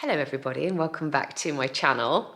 Hello everybody and welcome back to my channel.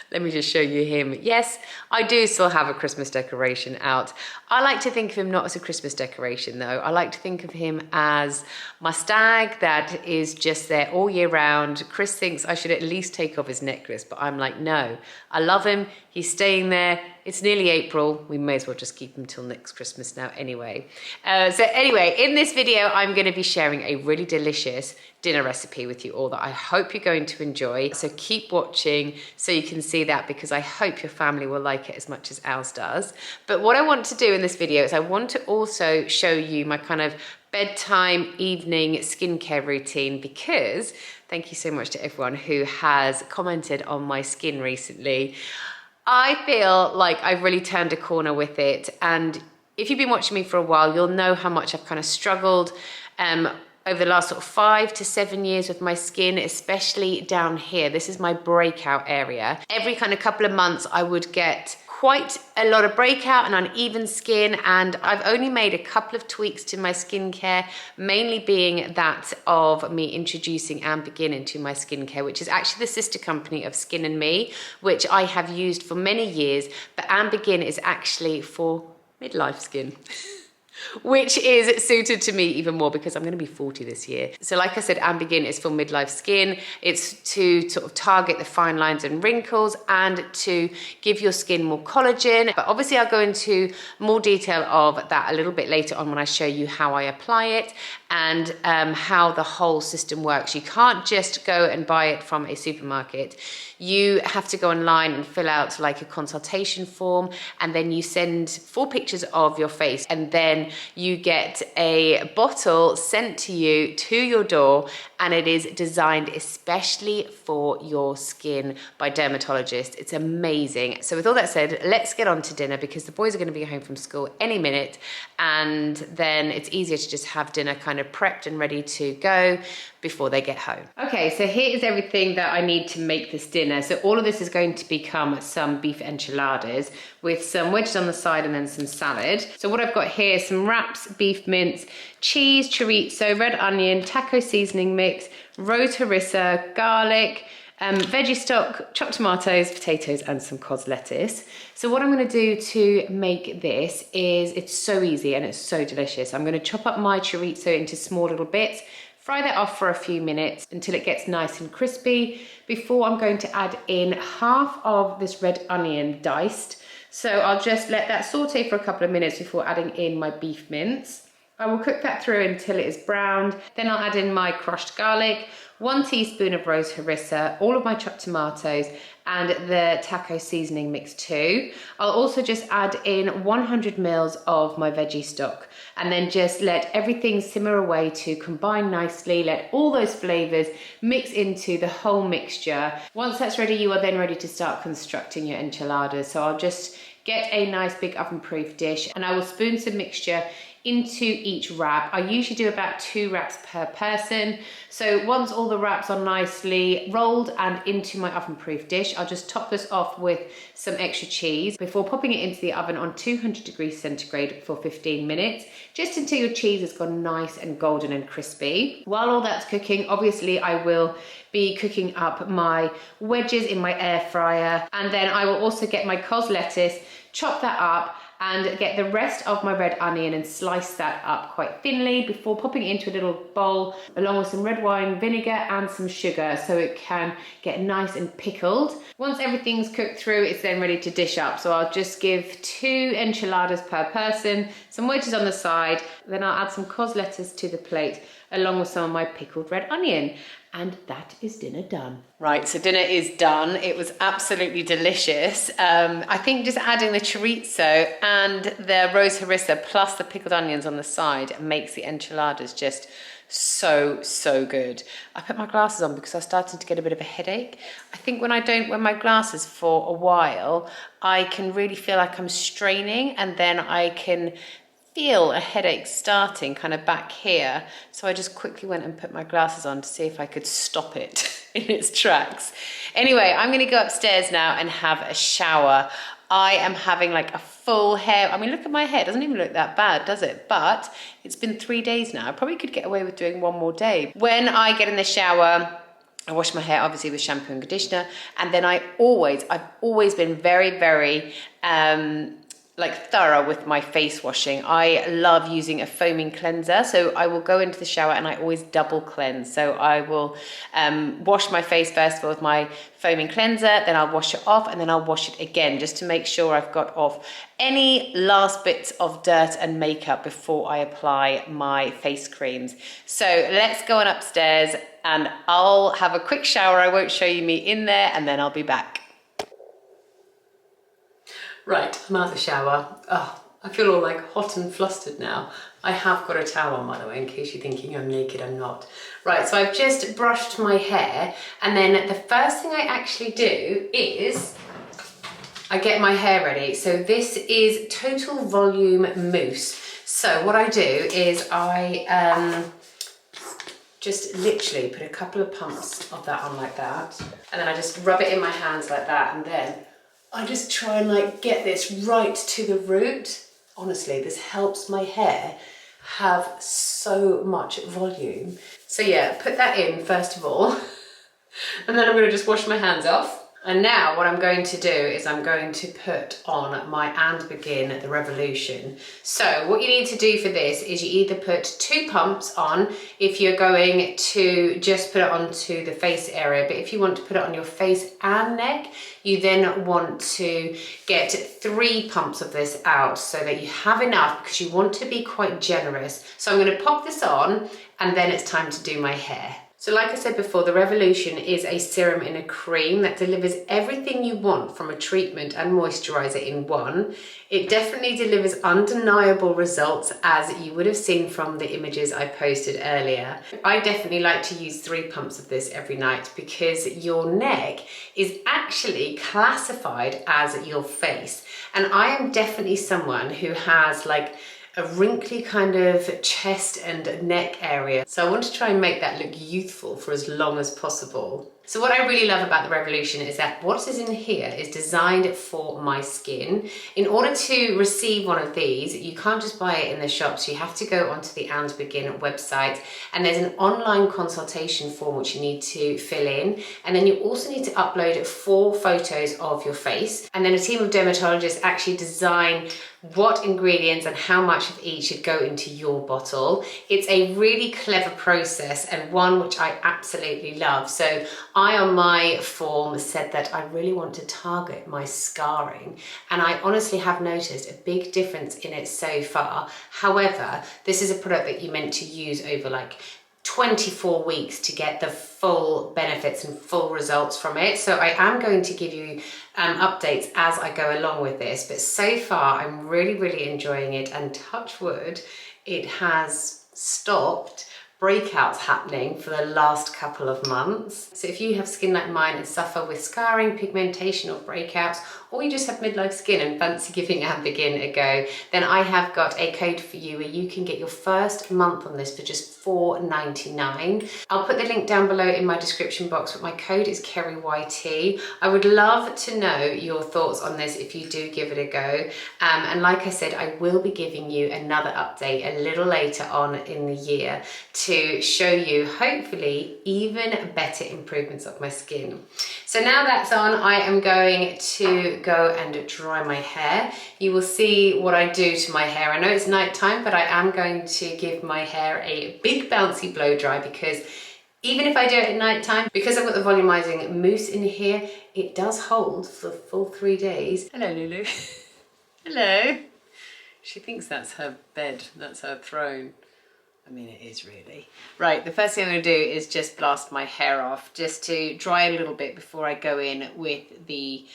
Let me just show you him. Yes, I do still have a Christmas decoration out. I like to think of him not as a Christmas decoration though. I like to think of him as my stag that is just there all year round. Chris thinks I should at least take off his necklace, but I'm like, no, I love him. He's staying there. It's nearly April. We may as well just keep him till next Christmas now anyway. So anyway, in this video, I'm going to be sharing a really delicious dinner recipe with you all that I hope you're going to enjoy. So keep watching so you can see that, because I hope your family will like it as much as ours does. But what I want to do in this video is I want to also show you my kind of bedtime evening skincare routine, because thank you so much to everyone who has commented on my skin recently. I feel like I've really turned a corner with it, and if you've been watching me for a while, you'll know how much I've kind of struggled over the last sort of 5 to 7 years with my skin, especially down here. This is my breakout area. Every kind of couple of months I would get quite a lot of breakout and uneven skin, and I've only made a couple of tweaks to my skincare, mainly being that of me introducing AndBegin into my skincare, which is actually the sister company of Skin and Me, which I have used for many years, but AndBegin is actually for midlife skin. Which is suited to me even more because I'm going to be 40 this year. So like I said, AndBegin is for midlife skin. It's to sort of target the fine lines and wrinkles and to give your skin more collagen. But obviously I'll go into more detail of that a little bit later on when I show you how I apply it and how the whole system works. You can't just go and buy it from a supermarket. You have to go online and fill out like a consultation form, and then you send 4 pictures of your face, and then you get a bottle sent to you to your door, and it is designed especially for your skin by dermatologists. It's amazing. So with all that said, let's get on to dinner, because the boys are going to be home from school any minute, and then it's easier to just have dinner kind of prepped and ready to go before they get home. Okay, so here is everything that I need to make this dinner. So all of this is going to become some beef enchiladas with some wedges on the side and then some salad. So what I've got here is some wraps, beef mince, cheese, chorizo, red onion, taco seasoning mix, rose harissa, garlic, veggie stock, chopped tomatoes, potatoes, and some cos lettuce. So what I'm going to do to make this is, it's so easy and it's so delicious. I'm going to chop up my chorizo into small little bits, fry that off for a few minutes until it gets nice and crispy, before I'm going to add in half of this red onion diced. So I'll just let that saute for a couple of minutes before adding in my beef mince. I will cook that through until it is browned. Then I'll add in my crushed garlic, 1 teaspoon of rose harissa, all of my chopped tomatoes, and the taco seasoning mix too. I'll also just add in 100 mils of my veggie stock, and then just let everything simmer away to combine nicely. Let all those flavors mix into the whole mixture. Once that's ready, you are then ready to start constructing your enchiladas. So I'll just get a nice big oven-proof dish, and I will spoon some mixture into each wrap. I usually do about 2 wraps per person. So once all the wraps are nicely rolled and into my oven-proof dish, I'll just top this off with some extra cheese before popping it into the oven on 200 degrees centigrade for 15 minutes, just until your cheese has gone nice and golden and crispy. While all that's cooking, obviously I will be cooking up my wedges in my air fryer, and then I will also get my cos lettuce, chop that up, and get the rest of my red onion and slice that up quite thinly before popping it into a little bowl along with some red wine vinegar and some sugar so it can get nice and pickled. Once everything's cooked through, it's then ready to dish up. So I'll just give 2 enchiladas per person, some wedges on the side, then I'll add some cos lettuce to the plate along with some of my pickled red onion. And that is dinner done. Right, so dinner is done. It was absolutely delicious. I think just adding the chorizo and the rose harissa plus the pickled onions on the side makes the enchiladas just so, so good. I put my glasses on because I started to get a bit of a headache. I think when I don't wear my glasses for a while, I can really feel like I'm straining, and then I can feel a headache starting kind of back here. So I just quickly went and put my glasses on to see if I could stop it in its tracks. Anyway, I'm going to go upstairs now and have a shower. I am having like a full hair. I mean, look at my hair. It doesn't even look that bad, does it? But it's been 3 days now. I probably could get away with doing one more day. When I get in the shower, I wash my hair obviously with shampoo and conditioner, and then I've always been very, very like thorough with my face washing. I love using a foaming cleanser, so I will go into the shower and I always double cleanse. So I will wash my face first of all with my foaming cleanser, then I'll wash it off, and then I'll wash it again just to make sure I've got off any last bits of dirt and makeup before I apply my face creams. So let's go on upstairs and I'll have a quick shower. I won't show you me in there, and then I'll be back. Right, I'm out of the shower. Oh, I feel all like hot and flustered now. I have got a towel on, by the way, in case you're thinking I'm naked, I'm not. Right, so I've just brushed my hair, and then the first thing I actually do is I get my hair ready. So this is Total Volume Mousse. So what I do is I just literally put a couple of pumps of that on like that, and then I just rub it in my hands like that, and then I just try and like get this right to the root. Honestly, this helps my hair have so much volume. So yeah, put that in first of all, and then I'm gonna just wash my hands off. And now what I'm going to do is I'm going to put on my AndBegin The Revolution. So what you need to do for this is you either put 2 pumps on if you're going to just put it onto the face area, but if you want to put it on your face and neck, you then want to get 3 pumps of this out so that you have enough, because you want to be quite generous. So I'm going to pop this on, and then it's time to do my hair. So like I said before, the Revolution is a serum in a cream that delivers everything you want from a treatment and moisturizer in one. It definitely delivers undeniable results, as you would have seen from the images I posted earlier. I definitely like to use 3 pumps of this every night, because your neck is actually classified as your face. And I am definitely someone who has like a wrinkly kind of chest and neck area. So I want to try and make that look youthful for as long as possible. So what I really love about the Revolution is that what is in here is designed for my skin. In order to receive one of these, you can't just buy it in the shops. You have to go onto the AndBegin website, and there's an online consultation form which you need to fill in. And then you also need to upload 4 photos of your face. And then a team of dermatologists actually design what ingredients and how much of each should go into your bottle. It's a really clever process, and one which I absolutely love. So I, on my form, said that I really want to target my scarring, and I honestly have noticed a big difference in it so far. However, this is a product that you're meant to use over like 24 weeks to get the full benefits and full results from it. So I am going to give you updates as I go along with this, but so far I'm really enjoying it, and touch wood, it has stopped breakouts happening for the last couple of months. So if you have skin like mine and suffer with scarring, pigmentation or breakouts, or you just have midlife skin and fancy giving AndBegin a go, then I have got a code for you where you can get your first month on this for just $4.99. I'll put the link down below in my description box, but my code is KERRYYT. I would love to know your thoughts on this if you do give it a go. And like I said, I will be giving you another update a little later on in the year to show you hopefully even better improvements of my skin. So now that's on, I am going to go and dry my hair. You will see what I do to my hair. I know it's nighttime, but I am going to give my hair a big bouncy blow dry, because even if I do it at nighttime, because I've got the volumizing mousse in here, it does hold for the full 3 days. Hello, Lulu. Hello. She thinks that's her bed, that's her throne. I mean, it is really. Right, the first thing I'm going to do is just blast my hair off, just to dry a little bit before I go in with the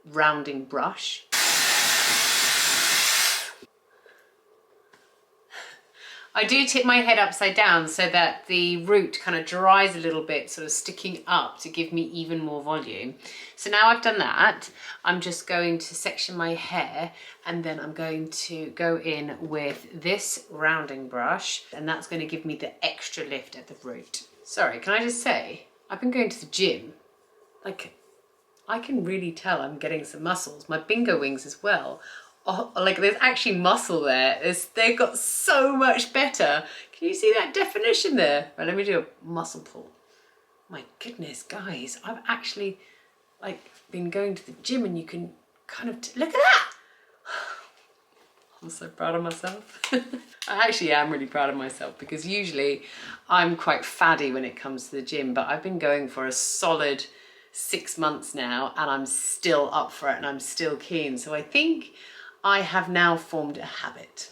rounding brush. I do tip my head upside down so that the root kind of dries a little bit, sort of sticking up to give me even more volume. So now I've done that, I'm just going to section my hair, and then I'm going to go in with this rounding brush, and that's going to give me the extra lift at the root. Sorry, can I just say, I've been going to the gym. Like, I can really tell I'm getting some muscles. My bingo wings as well. Oh, like there's actually muscle there. They've got so much better. Can you see that definition there? Right, let me do a muscle pull. My goodness, guys, I've actually like been going to the gym and you can kind of, look at that. I'm so proud of myself. I actually am really proud of myself because usually I'm quite faddy when it comes to the gym, but I've been going for a solid 6 months now and I'm still up for it and I'm still keen. So I think I have now formed a habit.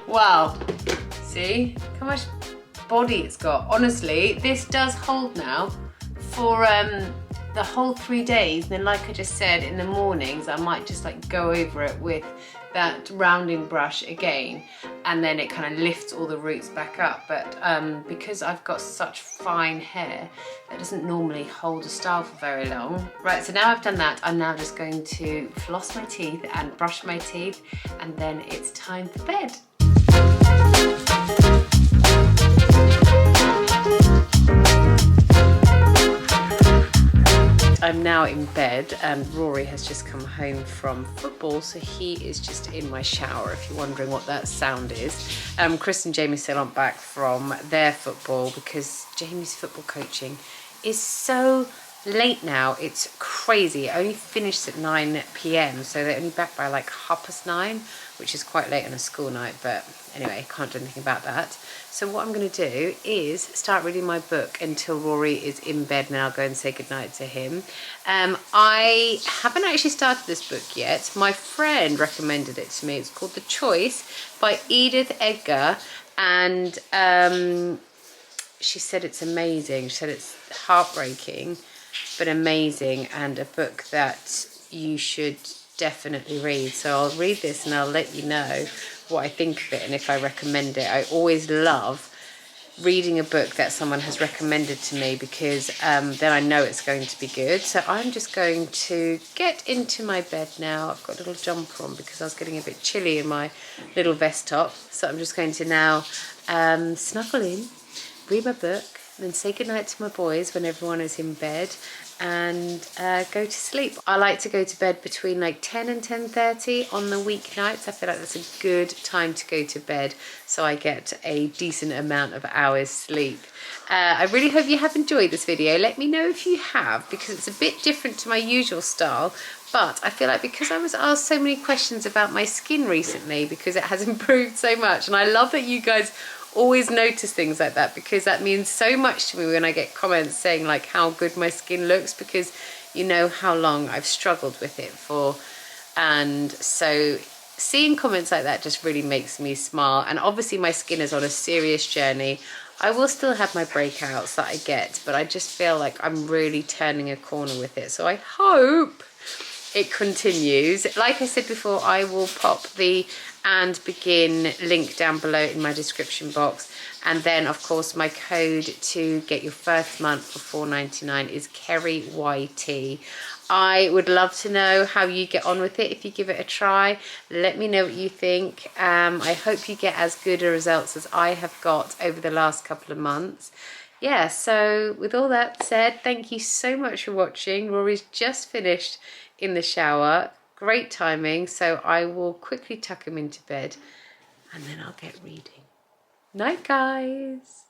Wow, see how much body it's got. Honestly, this does hold now for the whole 3 days. And then like I just said, in the mornings I might just like go over it with that rounding brush again, and then it kind of lifts all the roots back up. But because I've got such fine hair, that doesn't normally hold a style for very long. Right, so now I've done that, I'm now just going to floss my teeth and brush my teeth, and then it's time for bed. I'm now in bed and Rory has just come home from football, so he is just in my shower, if you're wondering what that sound is. Chris and Jamie still aren't back from their football because Jamie's football coaching is so late now. It's crazy. It only finished at 9 p.m, so they're only back by like 9:30, which is quite late on a school night, but anyway, can't do anything about that. So what I'm going to do is start reading my book until Rory is in bed, and then I'll go and say goodnight to him. I haven't actually started this book yet. My friend recommended it to me. It's called The Choice by Edith Edgar, and she said it's amazing. She said it's heartbreaking but amazing, and a book that you should definitely read. So I'll read this and I'll let you know what I think of it and if I recommend it. I always love reading a book that someone has recommended to me because then I know it's going to be good. So I'm just going to get into my bed now. I've got a little jumper on because I was getting a bit chilly in my little vest top. So I'm just going to now snuggle in, read my book, and then say goodnight to my boys when everyone is in bed, and go to sleep. I like to go to bed between like 10 and 10:30 on the weeknights. I feel like that's a good time to go to bed, so I get a decent amount of hours sleep. I really hope you have enjoyed this video. Let me know if you have, because it's a bit different to my usual style, but I feel like because I was asked so many questions about my skin recently, because it has improved so much, and I love that you guys always notice things like that, because that means so much to me when I get comments saying like how good my skin looks, because you know how long I've struggled with it for. And so seeing comments like that just really makes me smile. And obviously my skin is on a serious journey. I will still have my breakouts that I get, but I just feel like I'm really turning a corner with it. So I hope it continues. Like I said before, I will pop the AndBegin link down below in my description box, and then of course my code to get your first month for $4.99 is KERRYYT. I would love to know how you get on with it if you give it a try. Let me know what you think. I hope you get as good a results as I have got over the last couple of months. Yeah, so with all that said, thank you so much for watching. Rory's just finished in the shower. Great timing, so I will quickly tuck him into bed and then I'll get reading. Night, guys.